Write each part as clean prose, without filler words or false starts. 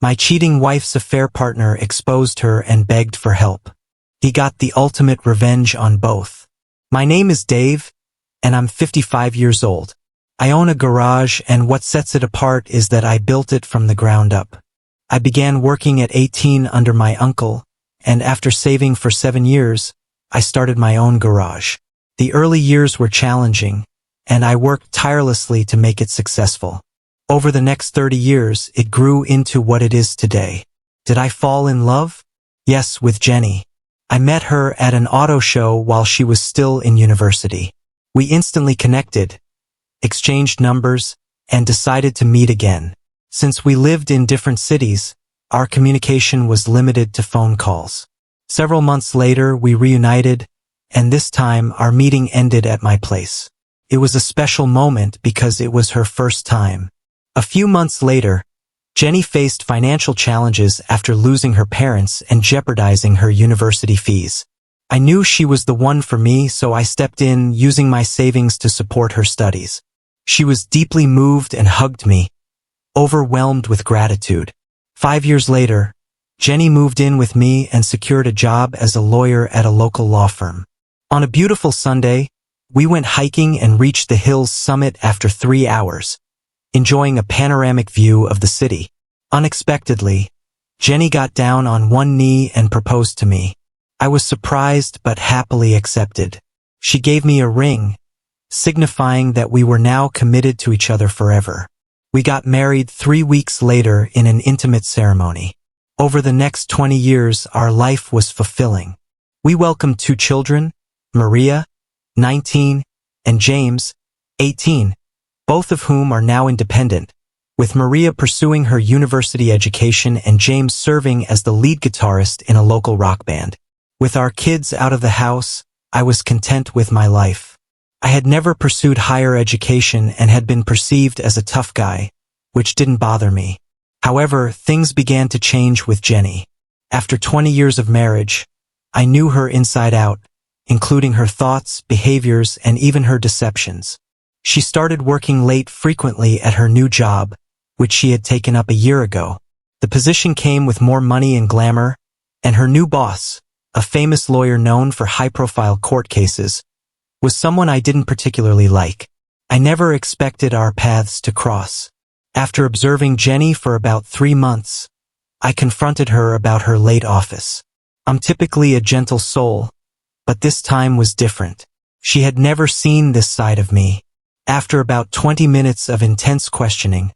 My cheating wife's affair partner exposed her and begged for help. He got the ultimate revenge on both. My name is Dave, and I'm 55 years old. I own a garage, and what sets it apart is that I built it from the ground up. I began working at 18 under my uncle, and after saving for 7 years, I started my own garage. The early years were challenging, and I worked tirelessly to make it successful. Over the next 30 years, it grew into what it is today. Did I fall in love? Yes, with Jenny. I met her at an auto show while she was still in university. We instantly connected, exchanged numbers, and decided to meet again. Since we lived in different cities, our communication was limited to phone calls. Several months later, we reunited, and this time our meeting ended at my place. It was a special moment because it was her first time. A few months later, Jenny faced financial challenges after losing her parents and jeopardizing her university fees. I knew she was the one for me, so I stepped in, using my savings to support her studies. She was deeply moved and hugged me, overwhelmed with gratitude. 5 years later, Jenny moved in with me and secured a job as a lawyer at a local law firm. On a beautiful Sunday, we went hiking and reached the hill's summit after 3 hours, enjoying a panoramic view of the city. Unexpectedly, Jenny got down on one knee and proposed to me. I was surprised but happily accepted. She gave me a ring, signifying that we were now committed to each other forever. We got married 3 weeks later in an intimate ceremony. Over the next 20 years, our life was fulfilling. We welcomed 2 children, Maria, 19, and James, 18, both of whom are now independent, with Maria pursuing her university education and James serving as the lead guitarist in a local rock band. With our kids out of the house, I was content with my life. I had never pursued higher education and had been perceived as a tough guy, which didn't bother me. However, things began to change with Jenny. After 20 years of marriage, I knew her inside out, including her thoughts, behaviors, and even her deceptions. She started working late frequently at her new job, which she had taken up a year ago. The position came with more money and glamour, and her new boss, a famous lawyer known for high-profile court cases, was someone I didn't particularly like. I never expected our paths to cross. After observing Jenny for about 3 months, I confronted her about her late office. I'm typically a gentle soul, but this time was different. She had never seen this side of me. After about 20 minutes of intense questioning,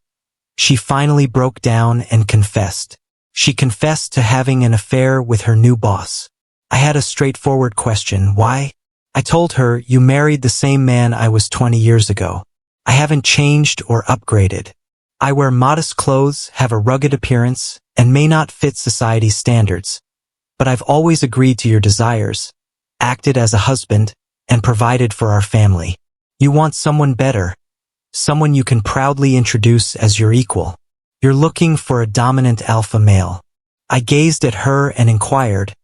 she finally broke down and confessed. She confessed to having an affair with her new boss. I had a straightforward question: why? I told her, "You married the same man I was 20 years ago. I haven't changed or upgraded. I wear modest clothes, have a rugged appearance, and may not fit society's standards. But I've always agreed to your desires, acted as a husband, and provided for our family. You want someone better, someone you can proudly introduce as your equal. You're looking for a dominant alpha male." I gazed at her and inquired,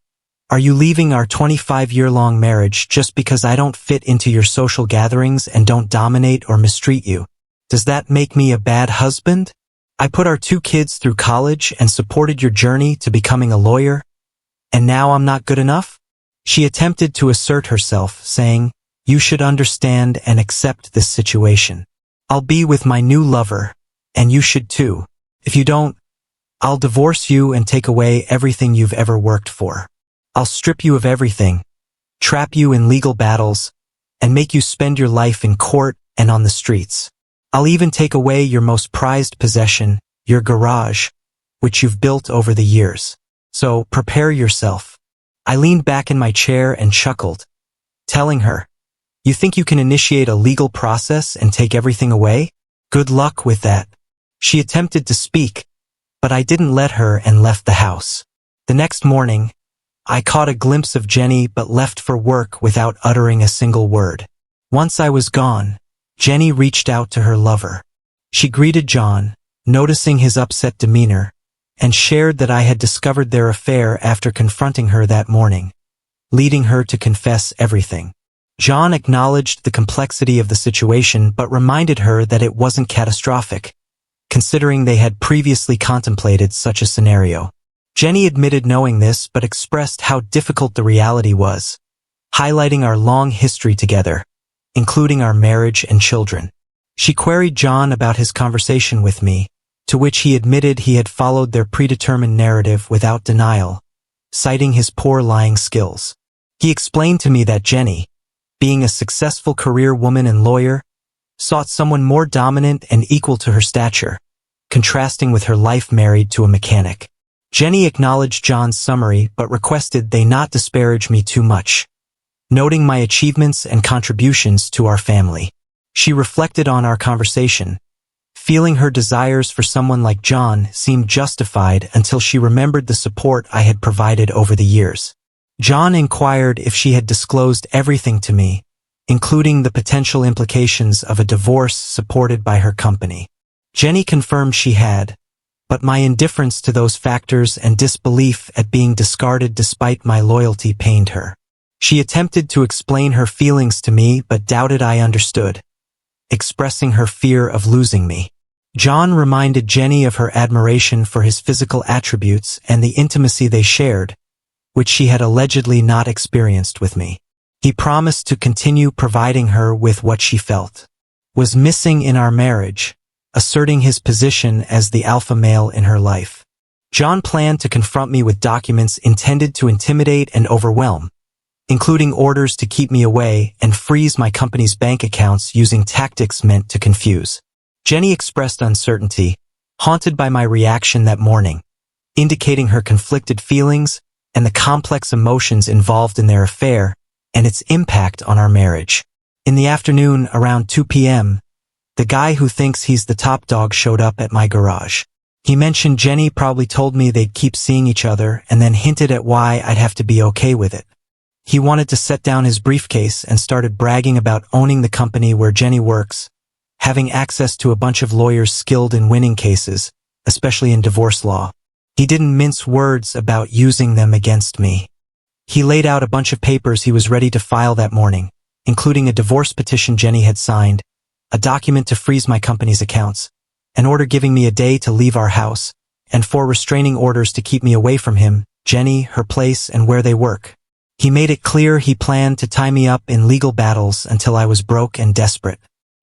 "Are you leaving our 25-year-long marriage just because I don't fit into your social gatherings and don't dominate or mistreat you? Does that make me a bad husband? I put our 2 kids through college and supported your journey to becoming a lawyer, and now I'm not good enough?" She attempted to assert herself, saying, "You should understand and accept this situation. I'll be with my new lover, and you should too. If you don't, I'll divorce you and take away everything you've ever worked for. I'll strip you of everything, trap you in legal battles, and make you spend your life in court and on the streets. I'll even take away your most prized possession, your garage, which you've built over the years. So prepare yourself." I leaned back in my chair and chuckled, telling her, "You think you can initiate a legal process and take everything away? Good luck with that." She attempted to speak, but I didn't let her and left the house. The next morning, I caught a glimpse of Jenny but left for work without uttering a single word. Once I was gone, Jenny reached out to her lover. She greeted John, noticing his upset demeanor, and shared that I had discovered their affair after confronting her that morning, leading her to confess everything. John acknowledged the complexity of the situation but reminded her that it wasn't catastrophic. considering they had previously contemplated such a scenario. Jenny admitted knowing this but expressed how difficult the reality was, highlighting our long history together, including our marriage and children. She queried John about his conversation with me, to which he admitted he had followed their predetermined narrative without denial, citing his poor lying skills. He explained to me that Jenny, being a successful career woman and lawyer, sought someone more dominant and equal to her stature, contrasting with her life married to a mechanic. Jenny acknowledged John's summary but requested they not disparage me too much, noting my achievements and contributions to our family. She reflected on our conversation, feeling her desires for someone like John seemed justified until she remembered the support I had provided over the years. John inquired if she had disclosed everything to me, including the potential implications of a divorce supported by her company. Jenny confirmed she had, but my indifference to those factors and disbelief at being discarded despite my loyalty pained her. She attempted to explain her feelings to me but doubted I understood, expressing her fear of losing me. John reminded Jenny of her admiration for his physical attributes and the intimacy they shared, which she had allegedly not experienced with me. He promised to continue providing her with what she felt was missing in our marriage, asserting his position as the alpha male in her life. John planned to confront me with documents intended to intimidate and overwhelm, including orders to keep me away and freeze my company's bank accounts using tactics meant to confuse. Jenny expressed uncertainty, haunted by my reaction that morning, indicating her conflicted feelings and the complex emotions involved in their affair and its impact on our marriage. In the afternoon, around 2 p.m., the guy who thinks he's the top dog showed up at my garage. He mentioned Jenny probably told me they'd keep seeing each other and then hinted at why I'd have to be okay with it. He wanted to set down his briefcase and started bragging about owning the company where Jenny works, having access to a bunch of lawyers skilled in winning cases, especially in divorce law. He didn't mince words about using them against me. He laid out a bunch of papers he was ready to file that morning, including a divorce petition Jenny had signed, a document to freeze my company's accounts, an order giving me a day to leave our house, and 4 restraining orders to keep me away from him, Jenny, her place, and where they work. He made it clear he planned to tie me up in legal battles until I was broke and desperate.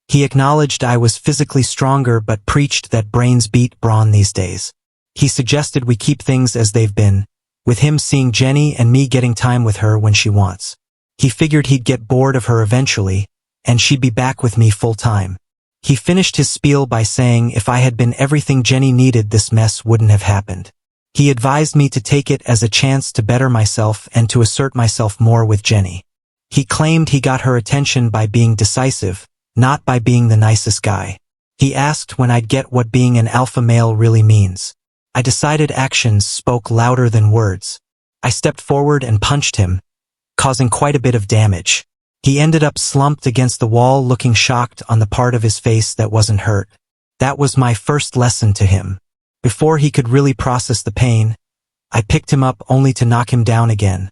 He acknowledged I was physically stronger but preached that brains beat brawn these days. He suggested we keep things as they've been, with him seeing Jenny and me getting time with her when she wants. He figured he'd get bored of her eventually, and she'd be back with me full time. He finished his spiel by saying if I had been everything Jenny needed, this mess wouldn't have happened. He advised me to take it as a chance to better myself and to assert myself more with Jenny. He claimed he got her attention by being decisive, not by being the nicest guy. He asked when I'd get what being an alpha male really means. I decided actions spoke louder than words. I stepped forward and punched him, causing quite a bit of damage. He ended up slumped against the wall, looking shocked on the part of his face that wasn't hurt. That was my first lesson to him. Before he could really process the pain, I picked him up only to knock him down again,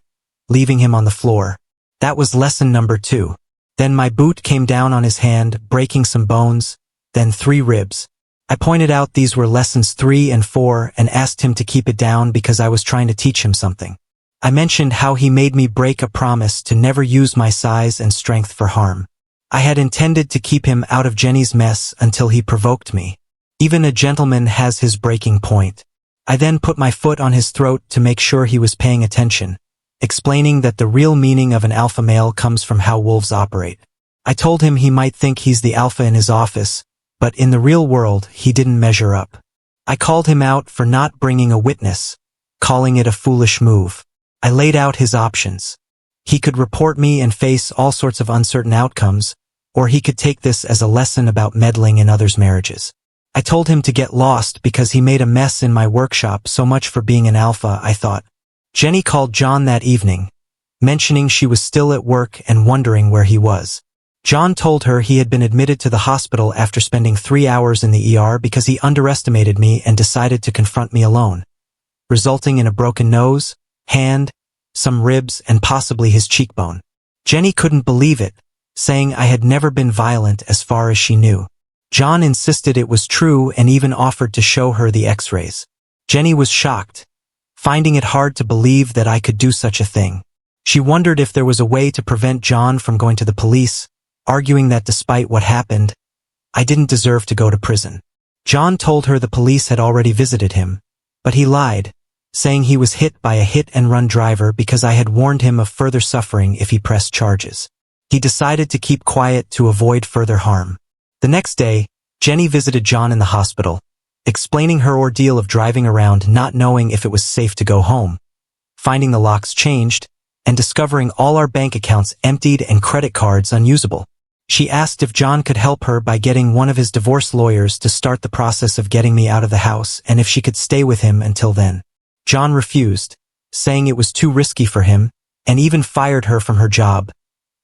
leaving him on the floor. That was lesson number 2. Then my boot came down on his hand, breaking some bones, then 3 ribs. I pointed out these were lessons 3 and 4 and asked him to keep it down because I was trying to teach him something. I mentioned how he made me break a promise to never use my size and strength for harm. I had intended to keep him out of Jenny's mess until he provoked me. Even a gentleman has his breaking point. I then put my foot on his throat to make sure he was paying attention, explaining that the real meaning of an alpha male comes from how wolves operate. I told him he might think he's the alpha in his office, but in the real world he didn't measure up. I called him out for not bringing a witness, calling it a foolish move. I laid out his options. He could report me and face all sorts of uncertain outcomes, or he could take this as a lesson about meddling in others' marriages. I told him to get lost because he made a mess in my workshop. So much for being an alpha, I thought. Jenny called John that evening, mentioning she was still at work and wondering where he was. John told her he had been admitted to the hospital after spending 3 hours in the ER because he underestimated me and decided to confront me alone, resulting in a broken nose, hand, some ribs, and possibly his cheekbone. Jenny couldn't believe it, saying I had never been violent as far as she knew. John insisted it was true and even offered to show her the x-rays. Jenny was shocked, finding it hard to believe that I could do such a thing. She wondered if there was a way to prevent John from going to the police, arguing that despite what happened, I didn't deserve to go to prison. John told her the police had already visited him, but he lied, saying he was hit by a hit-and-run driver because I had warned him of further suffering if he pressed charges. He decided to keep quiet to avoid further harm. The next day, Jenny visited John in the hospital, explaining her ordeal of driving around not knowing if it was safe to go home, finding the locks changed, and discovering all our bank accounts emptied and credit cards unusable. She asked if John could help her by getting one of his divorce lawyers to start the process of getting me out of the house and if she could stay with him until then. John refused, saying it was too risky for him, and even fired her from her job,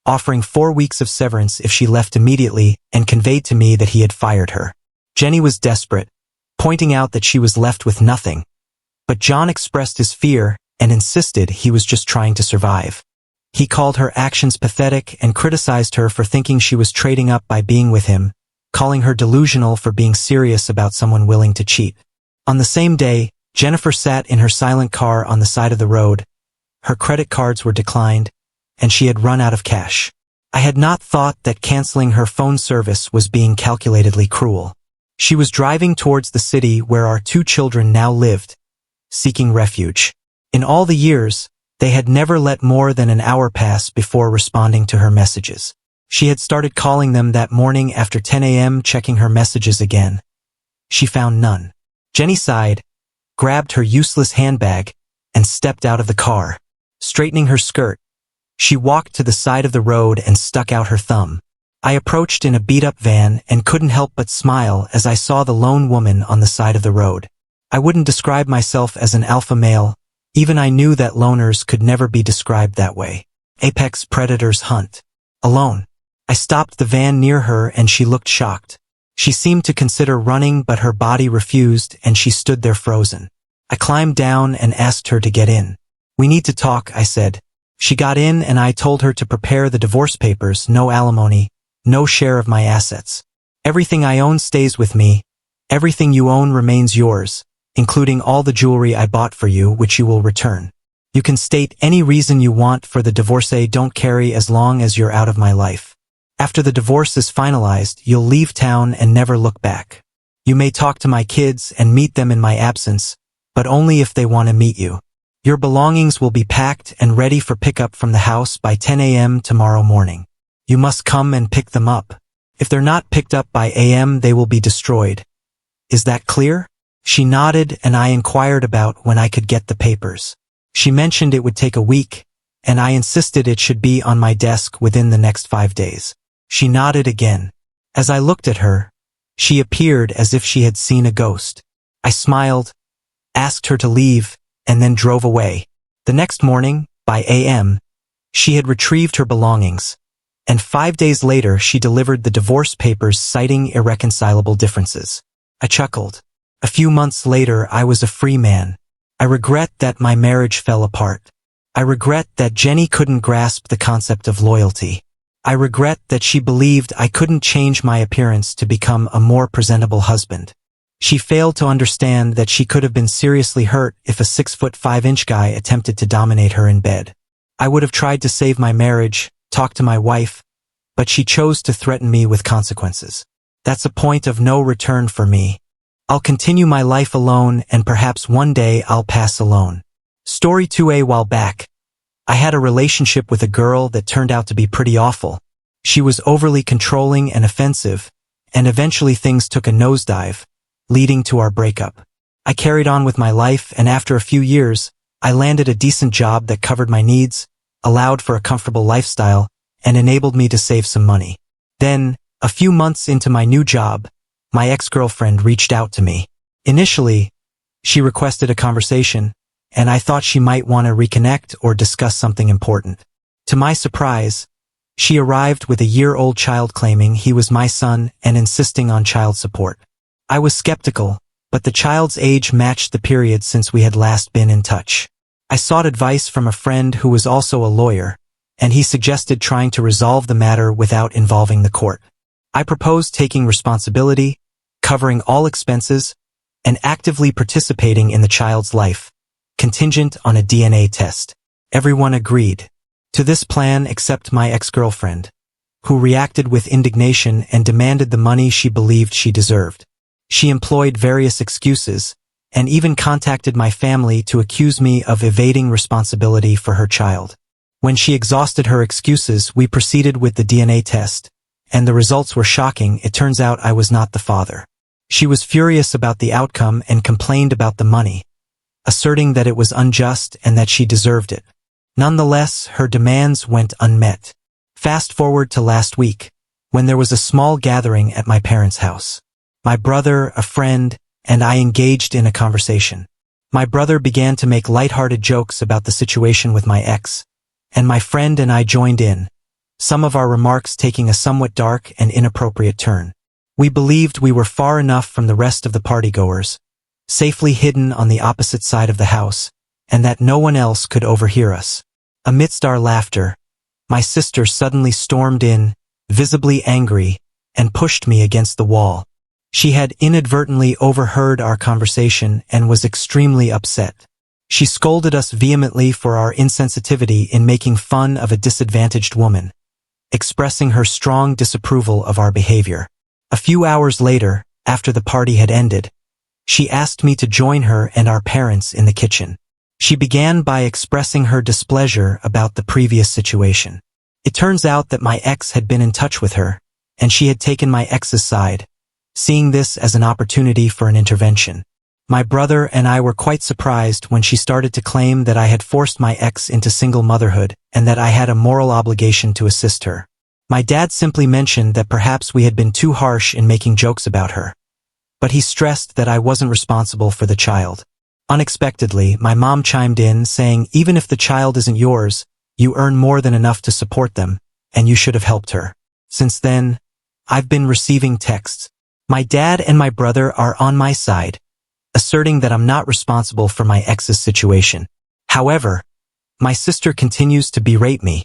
offering 4 weeks of severance if she left immediately and conveyed to me that he had fired her. Jenny was desperate, pointing out that she was left with nothing. But John expressed his fear and insisted he was just trying to survive. He called her actions pathetic and criticized her for thinking she was trading up by being with him, calling her delusional for being serious about someone willing to cheat. On the same day, Jennifer sat in her silent car on the side of the road. Her credit cards were declined, and she had run out of cash. I had not thought that canceling her phone service was being calculatedly cruel. She was driving towards the city where our 2 children now lived, seeking refuge. In all the years, they had never let more than an hour pass before responding to her messages. She had started calling them that morning after 10 a.m., checking her messages again. She found none. Jenny sighed, grabbed her useless handbag, and stepped out of the car. Straightening her skirt, she walked to the side of the road and stuck out her thumb. I approached in a beat-up van and couldn't help but smile as I saw the lone woman on the side of the road. I wouldn't describe myself as an alpha male. Even I knew that loners could never be described that way. Apex predators hunt alone. I stopped the van near her and she looked shocked. She seemed to consider running, but her body refused and she stood there frozen. I climbed down and asked her to get in. "We need to talk," I said. She got in and I told her to prepare the divorce papers, no alimony, no share of my assets. "Everything I own stays with me. Everything you own remains yours, including all the jewelry I bought for you, which you will return. You can state any reason you want for the divorce. I don't carry as long as you're out of my life. After the divorce is finalized, you'll leave town and never look back. You may talk to my kids and meet them in my absence, but only if they want to meet you. Your belongings will be packed and ready for pickup from the house by 10 a.m. tomorrow morning. You must come and pick them up. If they're not picked up by a.m., they will be destroyed. Is that clear?" She nodded and I inquired about when I could get the papers. She mentioned it would take a week, and I insisted it should be on my desk within the next 5 days. She nodded again. As I looked at her, she appeared as if she had seen a ghost. I smiled, asked her to leave, and then drove away. The next morning, by a.m., she had retrieved her belongings, and 5 days later she delivered the divorce papers citing irreconcilable differences. I chuckled. A few months later, I was a free man. I regret that my marriage fell apart. I regret that Jenny couldn't grasp the concept of loyalty. I regret that she believed I couldn't change my appearance to become a more presentable husband. She failed to understand that she could have been seriously hurt if a 6'5" guy attempted to dominate her in bed. I would have tried to save my marriage, talk to my wife, but she chose to threaten me with consequences. That's a point of no return for me. I'll continue my life alone, and perhaps one day I'll pass alone. Story 2. A while back, I had a relationship with a girl that turned out to be pretty awful. She was overly controlling and offensive, and eventually things took a nosedive, leading to our breakup. I carried on with my life, and after a few years, I landed a decent job that covered my needs, allowed for a comfortable lifestyle, and enabled me to save some money. Then, a few months into my new job, my ex-girlfriend reached out to me. Initially, she requested a conversation, and I thought she might want to reconnect or discuss something important. To my surprise, she arrived with a year-old child claiming he was my son and insisting on child support. I was skeptical, but the child's age matched the period since we had last been in touch. I sought advice from a friend who was also a lawyer, and he suggested trying to resolve the matter without involving the court. I proposed taking responsibility, covering all expenses, and actively participating in the child's life, contingent on a DNA test. Everyone agreed to this plan except my ex-girlfriend, who reacted with indignation and demanded the money she believed she deserved. She employed various excuses, and even contacted my family to accuse me of evading responsibility for her child. When she exhausted her excuses, we proceeded with the DNA test, and the results were shocking. It turns out I was not the father. She was furious about the outcome and complained about the money, asserting that it was unjust and that she deserved it. Nonetheless, her demands went unmet. Fast forward to last week, when there was a small gathering at my parents' house. My brother, a friend, and I engaged in a conversation. My brother began to make lighthearted jokes about the situation with my ex, and my friend and I joined in, some of our remarks taking a somewhat dark and inappropriate turn. We believed we were far enough from the rest of the partygoers, safely hidden on the opposite side of the house, and that no one else could overhear us. Amidst our laughter, my sister suddenly stormed in, visibly angry, and pushed me against the wall. She had inadvertently overheard our conversation and was extremely upset. She scolded us vehemently for our insensitivity in making fun of a disadvantaged woman, expressing her strong disapproval of our behavior. A few hours later, after the party had ended, she asked me to join her and our parents in the kitchen. She began by expressing her displeasure about the previous situation. It turns out that my ex had been in touch with her, and she had taken my ex's side, seeing this as an opportunity for an intervention. My brother and I were quite surprised when she started to claim that I had forced my ex into single motherhood and that I had a moral obligation to assist her. My dad simply mentioned that perhaps we had been too harsh in making jokes about her, but he stressed that I wasn't responsible for the child. Unexpectedly, my mom chimed in, saying, "Even if the child isn't yours, you earn more than enough to support them, and you should have helped her." Since then, I've been receiving texts. My dad and my brother are on my side, asserting that I'm not responsible for my ex's situation. However, my sister continues to berate me,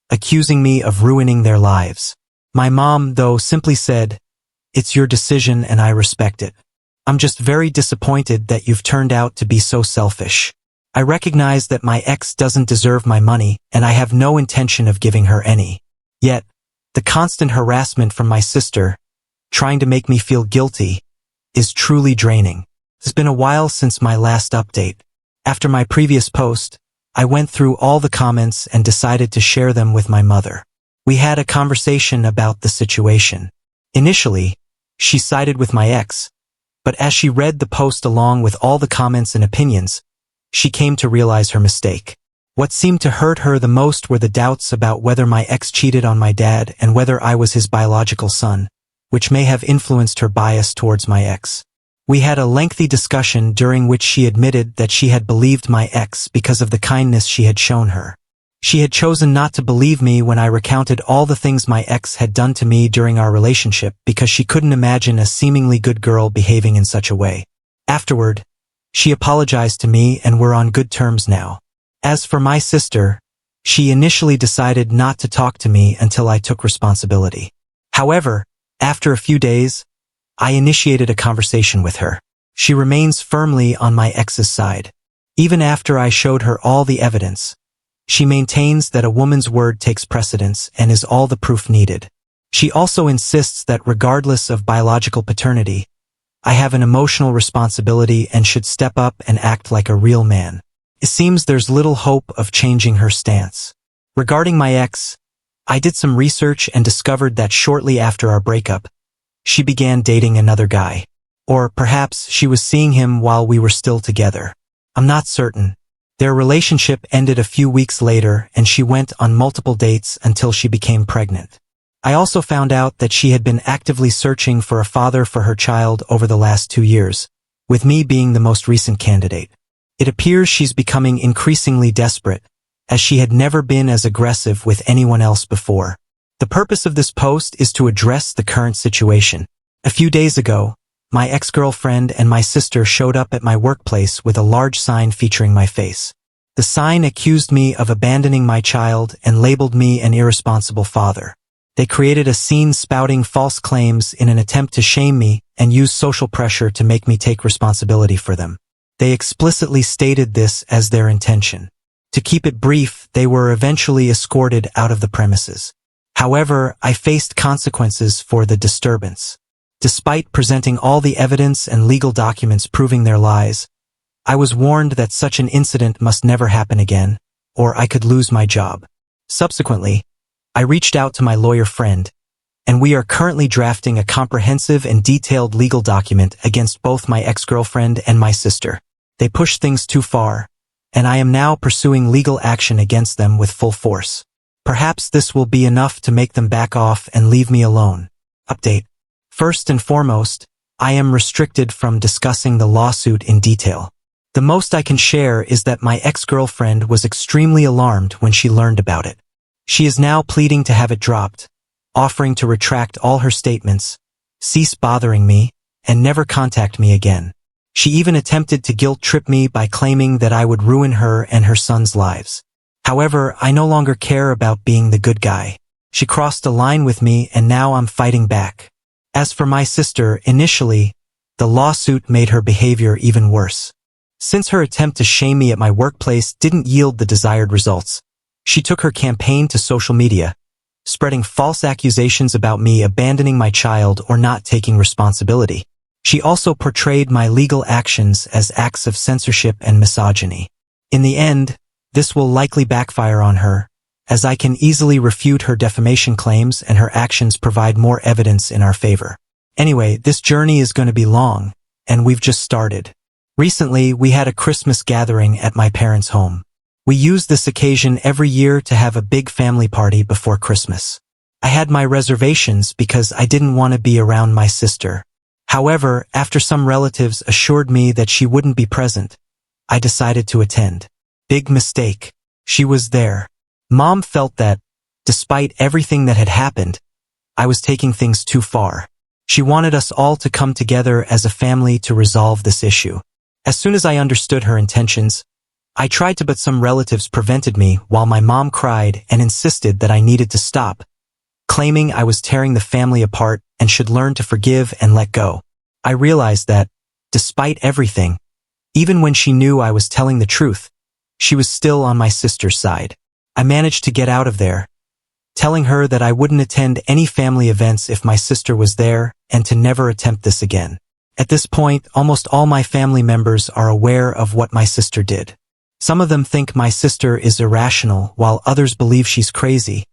accusing me of ruining their lives. My mom, though, simply said, "It's your decision and I respect it. I'm just very disappointed that you've turned out to be so selfish. I recognize that my ex doesn't deserve my money and I have no intention of giving her any. Yet, the constant harassment from my sister, trying to make me feel guilty, is truly draining." It's been a while since my last update. After my previous post, I went through all the comments and decided to share them with my mother. We had a conversation about the situation. Initially, she sided with my ex, but as she read the post along with all the comments and opinions, she came to realize her mistake. What seemed to hurt her the most were the doubts about whether my ex cheated on my dad and whether I was his biological son, which may have influenced her bias towards my ex. We had a lengthy discussion during which she admitted that she had believed my ex because of the kindness she had shown her. She had chosen not to believe me when I recounted all the things my ex had done to me during our relationship because she couldn't imagine a seemingly good girl behaving in such a way. Afterward, she apologized to me and we're on good terms now. As for my sister, she initially decided not to talk to me until I took responsibility. However, after a few days, I initiated a conversation with her. She remains firmly on my ex's side. Even after I showed her all the evidence, she maintains that a woman's word takes precedence and is all the proof needed. She also insists that regardless of biological paternity, I have an emotional responsibility and should step up and act like a real man. It seems there's little hope of changing her stance. Regarding my ex, I did some research and discovered that shortly after our breakup, she began dating another guy. Or perhaps she was seeing him while we were still together. I'm not certain. Their relationship ended a few weeks later and she went on multiple dates until she became pregnant. I also found out that she had been actively searching for a father for her child over the last 2 years, with me being the most recent candidate. It appears she's becoming increasingly desperate, as she had never been as aggressive with anyone else before. The purpose of this post is to address the current situation. A few days ago, my ex-girlfriend and my sister showed up at my workplace with a large sign featuring my face. The sign accused me of abandoning my child and labeled me an irresponsible father. They created a scene spouting false claims in an attempt to shame me and use social pressure to make me take responsibility for them. They explicitly stated this as their intention. To keep it brief, they were eventually escorted out of the premises. However, I faced consequences for the disturbance. Despite presenting all the evidence and legal documents proving their lies, I was warned that such an incident must never happen again, or I could lose my job. Subsequently, I reached out to my lawyer friend, and we are currently drafting a comprehensive and detailed legal document against both my ex-girlfriend and my sister. They pushed things too far, and I am now pursuing legal action against them with full force. Perhaps this will be enough to make them back off and leave me alone. Update. First and foremost, I am restricted from discussing the lawsuit in detail. The most I can share is that my ex-girlfriend was extremely alarmed when she learned about it. She is now pleading to have it dropped, offering to retract all her statements, cease bothering me, and never contact me again. She even attempted to guilt-trip me by claiming that I would ruin her and her son's lives. However, I no longer care about being the good guy. She crossed a line with me and now I'm fighting back. As for my sister, initially, the lawsuit made her behavior even worse. Since her attempt to shame me at my workplace didn't yield the desired results, she took her campaign to social media, spreading false accusations about me abandoning my child or not taking responsibility. She also portrayed my legal actions as acts of censorship and misogyny. In the end, this will likely backfire on her, as I can easily refute her defamation claims and her actions provide more evidence in our favor. Anyway, this journey is going to be long, and we've just started. Recently, we had a Christmas gathering at my parents' home. We use this occasion every year to have a big family party before Christmas. I had my reservations because I didn't want to be around my sister. However, after some relatives assured me that she wouldn't be present, I decided to attend. Big mistake. She was there. Mom felt that, despite everything that had happened, I was taking things too far. She wanted us all to come together as a family to resolve this issue. As soon as I understood her intentions, I tried to, but some relatives prevented me while my mom cried and insisted that I needed to stop, claiming I was tearing the family apart and should learn to forgive and let go. I realized that, despite everything, even when she knew I was telling the truth, she was still on my sister's side. I managed to get out of there, telling her that I wouldn't attend any family events if my sister was there and to never attempt this again. At this point, almost all my family members are aware of what my sister did. Some of them think my sister is irrational while others believe she's crazy,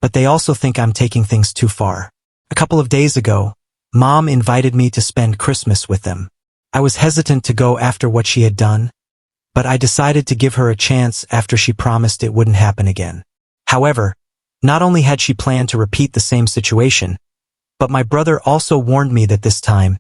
but they also think I'm taking things too far. A couple of days ago, Mom invited me to spend Christmas with them. I was hesitant to go after what she had done, but I decided to give her a chance after she promised it wouldn't happen again. However, not only had she planned to repeat the same situation, but my brother also warned me that this time,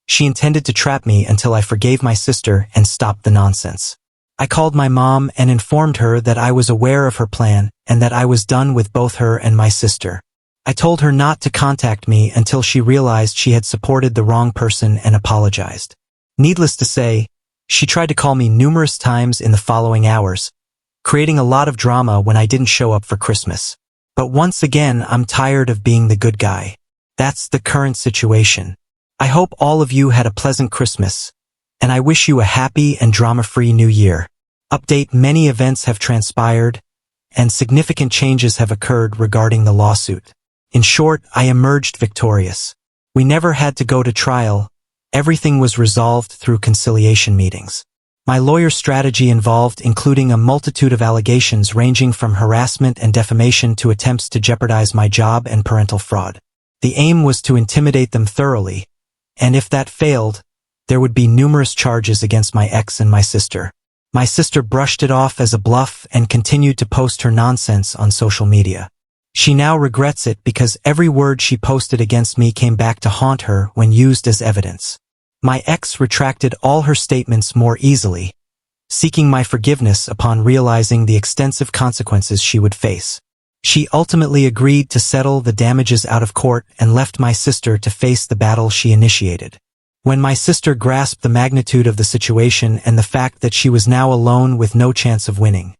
she intended to trap me until I forgave my sister and stopped the nonsense. I called my mom and informed her that I was aware of her plan and that I was done with both her and my sister. I told her not to contact me until she realized she had supported the wrong person and apologized. Needless to say, she tried to call me numerous times in the following hours, creating a lot of drama when I didn't show up for Christmas. But once again, I'm tired of being the good guy. That's the current situation. I hope all of you had a pleasant Christmas, and I wish you a happy and drama-free New Year. Update: many events have transpired, and significant changes have occurred regarding the lawsuit. In short, I emerged victorious. We never had to go to trial. Everything was resolved through conciliation meetings. My lawyer's strategy involved including a multitude of allegations ranging from harassment and defamation to attempts to jeopardize my job and parental fraud. The aim was to intimidate them thoroughly, and if that failed, there would be numerous charges against my ex and my sister. My sister brushed it off as a bluff and continued to post her nonsense on social media. She now regrets it because every word she posted against me came back to haunt her when used as evidence. My ex retracted all her statements more easily, seeking my forgiveness upon realizing the extensive consequences she would face. She ultimately agreed to settle the damages out of court and left my sister to face the battle she initiated. When my sister grasped the magnitude of the situation and the fact that she was now alone with no chance of winning,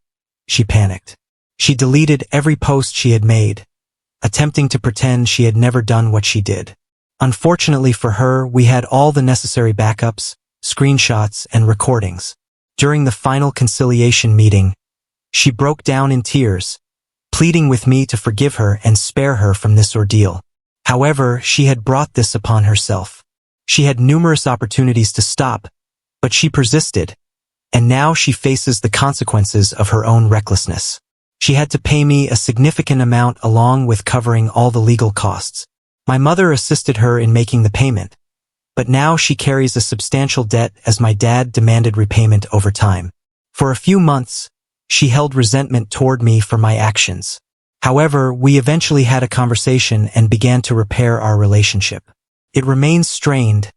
she panicked. She deleted every post she had made, attempting to pretend she had never done what she did. Unfortunately for her, we had all the necessary backups, screenshots, and recordings. During the final conciliation meeting, she broke down in tears, pleading with me to forgive her and spare her from this ordeal. However, she had brought this upon herself. She had numerous opportunities to stop, but she persisted, and now she faces the consequences of her own recklessness. She had to pay me a significant amount along with covering all the legal costs. My mother assisted her in making the payment, but now she carries a substantial debt as my dad demanded repayment over time. For a few months, she held resentment toward me for my actions. However, we eventually had a conversation and began to repair our relationship. It remains strained,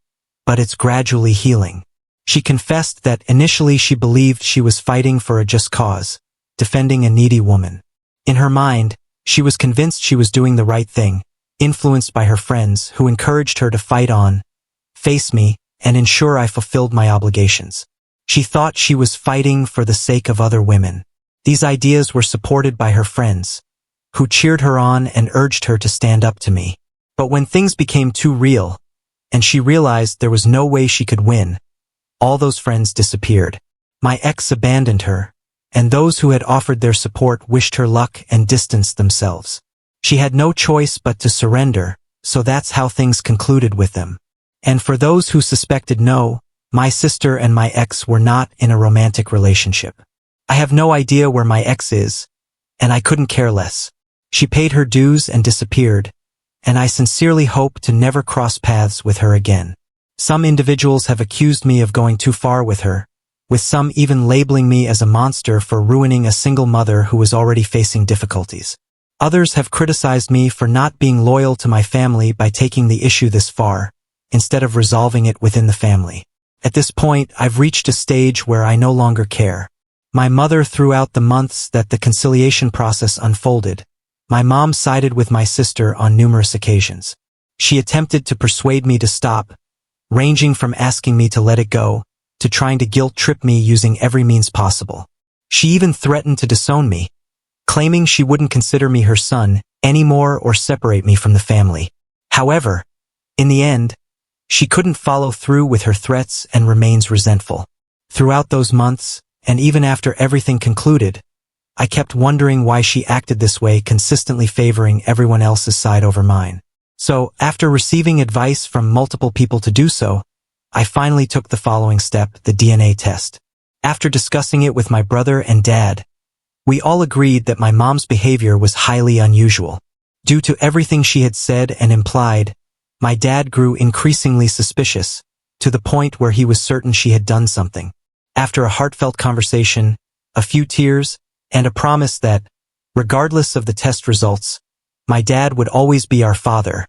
but it's gradually healing. She confessed that initially she believed she was fighting for a just cause, defending a needy woman. In her mind, she was convinced she was doing the right thing, influenced by her friends who encouraged her to fight on, face me, and ensure I fulfilled my obligations. She thought she was fighting for the sake of other women. These ideas were supported by her friends, who cheered her on and urged her to stand up to me. But when things became too real, and she realized there was no way she could win, all those friends disappeared. My ex abandoned her, and those who had offered their support wished her luck and distanced themselves. She had no choice but to surrender, so that's how things concluded with them. And for those who suspected, no, my sister and my ex were not in a romantic relationship. I have no idea where my ex is, and I couldn't care less. She paid her dues and disappeared, and I sincerely hope to never cross paths with her again. Some individuals have accused me of going too far with her, with some even labeling me as a monster for ruining a single mother who was already facing difficulties. Others have criticized me for not being loyal to my family by taking the issue this far, instead of resolving it within the family. At this point, I've reached a stage where I no longer care. My mother, throughout the months that the conciliation process unfolded, my mom sided with my sister on numerous occasions. She attempted to persuade me to stop, ranging from asking me to let it go, to trying to guilt-trip me using every means possible. She even threatened to disown me, claiming she wouldn't consider me her son anymore or separate me from the family. However, in the end, she couldn't follow through with her threats and remains resentful. Throughout those months, and even after everything concluded, I kept wondering why she acted this way, consistently favoring everyone else's side over mine. So, after receiving advice from multiple people to do so, I finally took the following step, the DNA test. After discussing it with my brother and dad, we all agreed that my mom's behavior was highly unusual. Due to everything she had said and implied, my dad grew increasingly suspicious, to the point where he was certain she had done something. After a heartfelt conversation, a few tears, and a promise that, regardless of the test results, my dad would always be our father,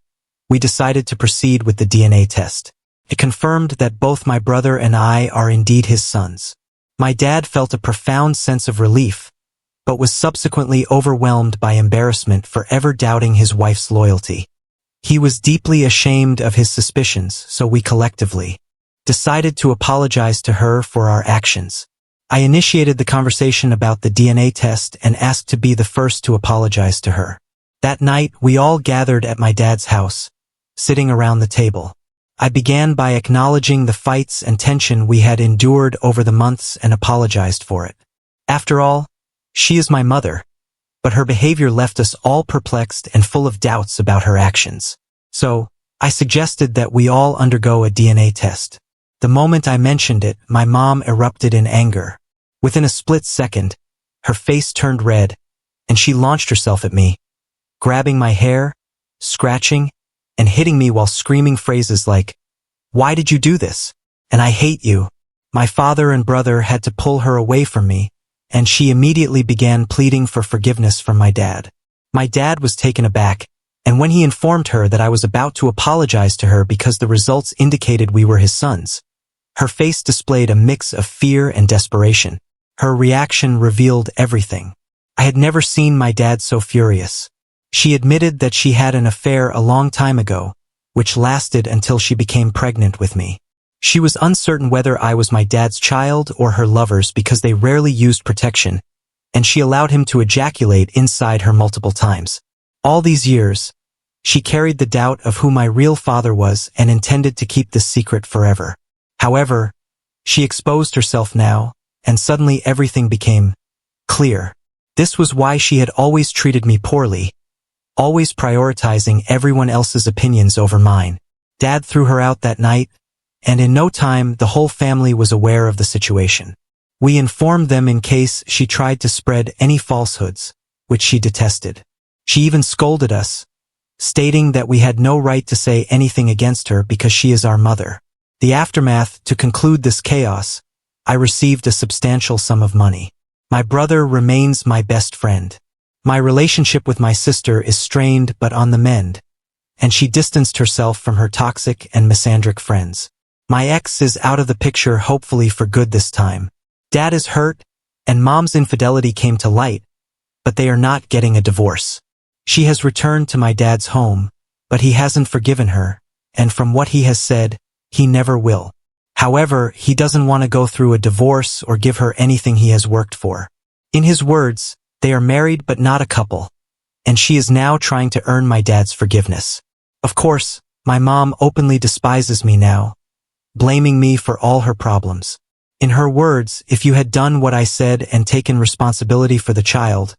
we decided to proceed with the DNA test. It confirmed that both my brother and I are indeed his sons. My dad felt a profound sense of relief, but was subsequently overwhelmed by embarrassment for ever doubting his wife's loyalty. He was deeply ashamed of his suspicions, so we collectively decided to apologize to her for our actions. I initiated the conversation about the DNA test and asked to be the first to apologize to her. That night, we all gathered at my dad's house, sitting around the table. I began by acknowledging the fights and tension we had endured over the months and apologized for it. After all, she is my mother, but her behavior left us all perplexed and full of doubts about her actions. So, I suggested that we all undergo a DNA test. The moment I mentioned it, my mom erupted in anger. Within a split second, her face turned red, and she launched herself at me, grabbing my hair, scratching, and hitting me while screaming phrases like, "Why did you do this? And I hate you." My father and brother had to pull her away from me, and she immediately began pleading for forgiveness from my dad. My dad was taken aback, and when he informed her that I was about to apologize to her because the results indicated we were his sons, her face displayed a mix of fear and desperation. Her reaction revealed everything. I had never seen my dad so furious. She admitted that she had an affair a long time ago, which lasted until she became pregnant with me. She was uncertain whether I was my dad's child or her lover's because they rarely used protection, and she allowed him to ejaculate inside her multiple times. All these years, she carried the doubt of who my real father was and intended to keep this secret forever. However, she exposed herself now, and suddenly everything became clear. This was why she had always treated me poorly, always prioritizing everyone else's opinions over mine. Dad threw her out that night, and in no time the whole family was aware of the situation. We informed them in case she tried to spread any falsehoods, which she detested. She even scolded us, stating that we had no right to say anything against her because she is our mother. The aftermath: to conclude this chaos, I received a substantial sum of money. My brother remains my best friend. My relationship with my sister is strained but on the mend, and she distanced herself from her toxic and misandric friends. My ex is out of the picture, hopefully for good this time. Dad is hurt, and Mom's infidelity came to light, but they are not getting a divorce. She has returned to my dad's home, but he hasn't forgiven her, and from what he has said, he never will. However, he doesn't want to go through a divorce or give her anything he has worked for. In his words, they are married but not a couple, and she is now trying to earn my dad's forgiveness. Of course, my mom openly despises me now, blaming me for all her problems. In her words, if you had done what I said and taken responsibility for the child,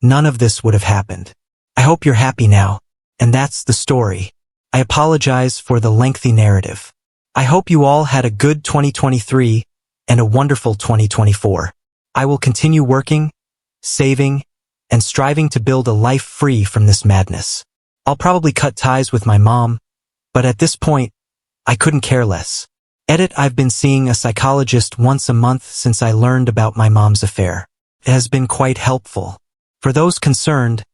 none of this would have happened. I hope you're happy now. And that's the story. I apologize for the lengthy narrative. I hope you all had a good 2023 and a wonderful 2024. I will continue working, saving, and striving to build a life free from this madness. I'll probably cut ties with my mom, but at this point, I couldn't care less. Edit: I've been seeing a psychologist once a month since I learned about my mom's affair. It has been quite helpful. For those concerned,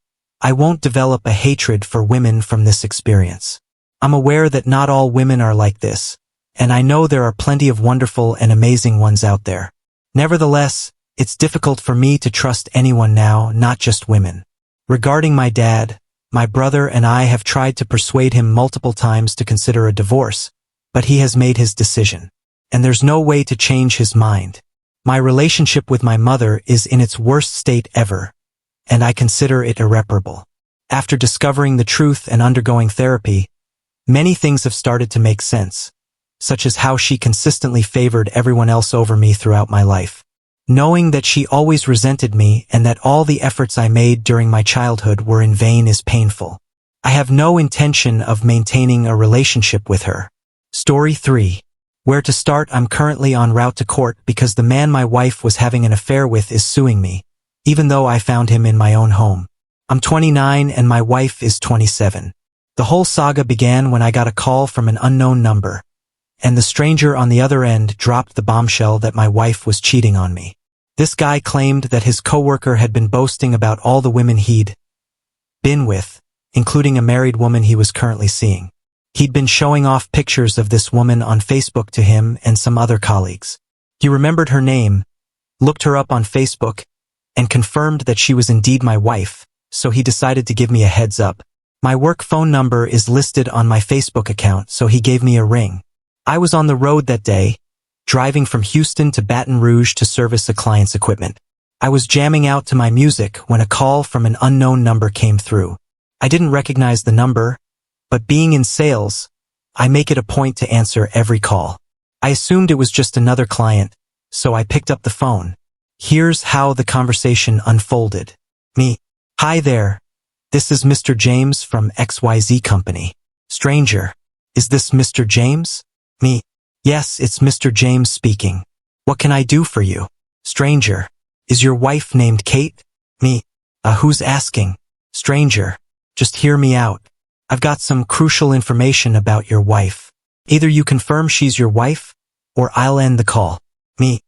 I won't develop a hatred for women from this experience. I'm aware that not all women are like this, and I know there are plenty of wonderful and amazing ones out there. Nevertheless, it's difficult for me to trust anyone now, not just women. Regarding my dad, my brother and I have tried to persuade him multiple times to consider a divorce, but he has made his decision, and there's no way to change his mind. My relationship with my mother is in its worst state ever, and I consider it irreparable. After discovering the truth and undergoing therapy, many things have started to make sense, such as how she consistently favored everyone else over me throughout my life. Knowing that she always resented me and that all the efforts I made during my childhood were in vain is painful. I have no intention of maintaining a relationship with her. Story 3. Where to start? I'm currently en route to court because the man my wife was having an affair with is suing me, even though I found him in my own home. I'm 29 and my wife is 27. The whole saga began when I got a call from an unknown number, and the stranger on the other end dropped the bombshell that my wife was cheating on me. This guy claimed that his coworker had been boasting about all the women he'd been with, including a married woman he was currently seeing. He'd been showing off pictures of this woman on Facebook to him and some other colleagues. He remembered her name, looked her up on Facebook, and confirmed that she was indeed my wife, so he decided to give me a heads up. My work phone number is listed on my Facebook account, so he gave me a ring. I was on the road that day, driving from Houston to Baton Rouge to service a client's equipment. I was jamming out to my music when a call from an unknown number came through. I didn't recognize the number, but being in sales, I make it a point to answer every call. I assumed it was just another client, so I picked up the phone. Here's how the conversation unfolded. Me: "Hi there. This is Mr. James from XYZ Company." Stranger: "Is this Mr. James?" Me: "Yes, it's Mr. James speaking. What can I do for you?" Stranger: "Is your wife named Kate?" Me: Who's asking?" Stranger: "Just hear me out. I've got some crucial information about your wife. Either you confirm she's your wife, or I'll end the call." Me: